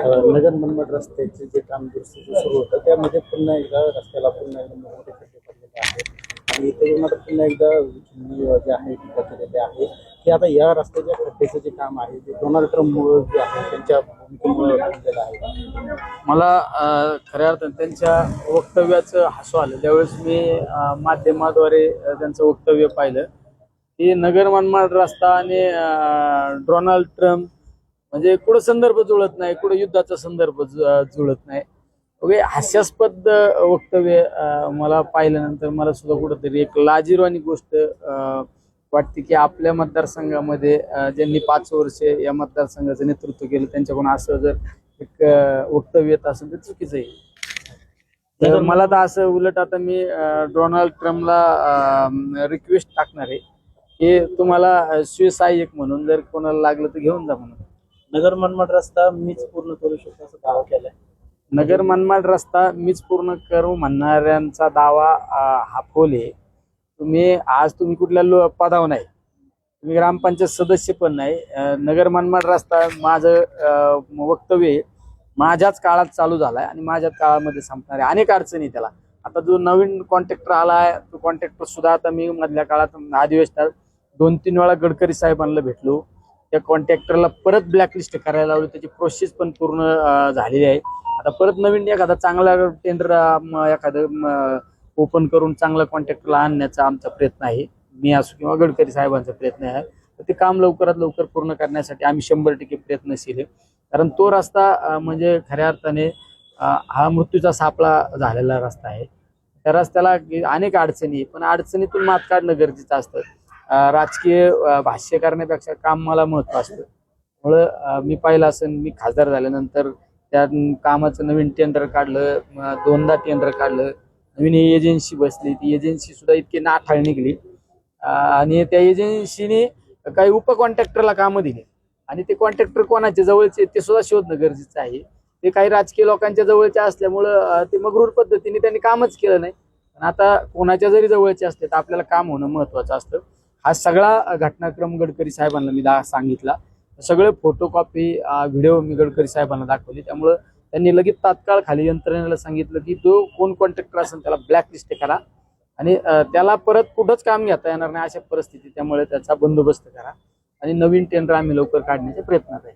नगर मनमाड रस्त्याचे जे काम दुरुस्तीचं सुरू होतं त्यामध्ये पुन्हा एकदा रस्त्याला पुन्हा एकदा मोठे खड्डे पडलेले आहेत आणि इथे येऊन आता पुन्हा एकदा चिन्ह जे आहे टीका केलेले आहे की आता या रस्त्याच्या खड्ड्याचं जे काम आहे ते डोनाल्ड ट्रम्प जे आहे त्यांच्या भूमिकेमुळे झालेलं आहे. मला खऱ्या अर्थाने त्यांच्या वक्तव्याचं हसू आलं ज्यावेळेस मी माध्यमाद्वारे त्यांचं वक्तव्य पाहिलं की नगर मनमाड रस्ता आणि डोनाल्ड ट्रम्प म्हणजे कुठं संदर्भ जुळत नाही, कुठं युद्धाचा संदर्भ जुळत नाही. ओके, हास्यास्पद वक्तव्य मला पाहिल्यानंतर मला सुद्धा कुठंतरी एक लाजिरवाणी गोष्ट वाटते की आपल्या मतदारसंघामध्ये ज्यांनी 5 वर्ष या मतदारसंघाचं नेतृत्व केलं त्यांच्याकडून असं जर एक वक्तव्य येत असेल तर चुकीचं आहे. तर मला तर असं उलट आता मी डोनाल्ड ट्रम्पला रिक्वेस्ट टाकणार आहे की तुम्हाला शिवसहाय्यक म्हणून जर कोणाला लागलं तर घेऊन जा म्हणून. नगर मनमाड रस्ता मीच पूर्ण करू शकतो असं दावा केलाय. नगर मनमाड रस्ता मीच पूर्ण करू म्हणणाऱ्यांचा दावा हा फोल आहे. तुम्ही कुठल्या पदावर नाही, तुम्ही ग्रामपंचायत सदस्य पण नाही. नगर मनमाड रस्ता माझं वक्तव्य आहे माझ्याच काळात चालू झालाय आणि माझ्याच काळामध्ये संपणार आहे. अनेक अडचणी त्याला. आता जो नवीन कॉन्ट्रॅक्टर आलाय तो कॉन्ट्रॅक्टर सुद्धा आता मी मधल्या काळात अधिवेशनात 2-3 वेळा गडकरी साहेबांना भेटलो. त्या कॉन्ट्रॅक्टरला परत ब्लॅकलिस्ट करायला लावली, त्याची प्रोसेस पण पूर्ण झालेली आहे. आता परत नवीन एखादा चांगला टेंडर एखादं ओपन करून चांगला कॉन्ट्रॅक्टरला आणण्याचा आमचा प्रयत्न आहे. मी असो किंवा गडकरी साहेबांचा प्रयत्न आहे. तर ते काम लवकरात लवकर पूर्ण करण्यासाठी आम्ही 100% प्रयत्नशील आहे. कारण तो रस्ता म्हणजे खऱ्या अर्थाने हा मृत्यूचा सापळा झालेला रस्ता आहे. त्या रस्त्याला अनेक अडचणी, पण अडचणीतून मात काढणं गरजेचं असतं. राजकीय भाष्य करण्यापेक्षा काम मला महत्व असतं. त्यामुळं मी पाहिलं असेल, मी खासदार झाल्यानंतर त्या कामाचं नवीन टेंडर काढलं, 2दा टेंडर काढलं, नवीन एजन्सी बसली. ती एजन्सी सुद्धा इतकी नाठाळ निघली आणि त्या एजन्सीने काही उपकॉन्ट्रॅक्टरला कामं दिली आणि ते कॉन्ट्रॅक्टर कोणाच्या जवळचे ते सुद्धा शोधणं गरजेचं आहे. ते काही राजकीय लोकांच्या जवळचे असल्यामुळं ते मगरूर पद्धतीने त्यांनी कामच केलं नाही. पण आता कोणाच्या जरी जवळचे असते तर आपल्याला काम होणं महत्वाचं असतं. हा सगळा घटनाक्रम गडकरी साहेबांना मी सांगितला. सगळे फोटोकॉपी व्हिडिओ मी गडकरी साहेबांना दाखवली. त्यामुळं त्यांनी लगेच तात्काळ खाली यंत्रणेला सांगितलं की जो कोण कॉन्ट्रॅक्टर असेल त्याला ब्लॅकलिस्ट करा आणि त्याला परत कुठंच काम घेता येणार नाही अशा परिस्थिती. त्यामुळे त्याचा बंदोबस्त करा आणि नवीन टेंडर आम्ही लवकर काढण्याचे प्रयत्नात आहे.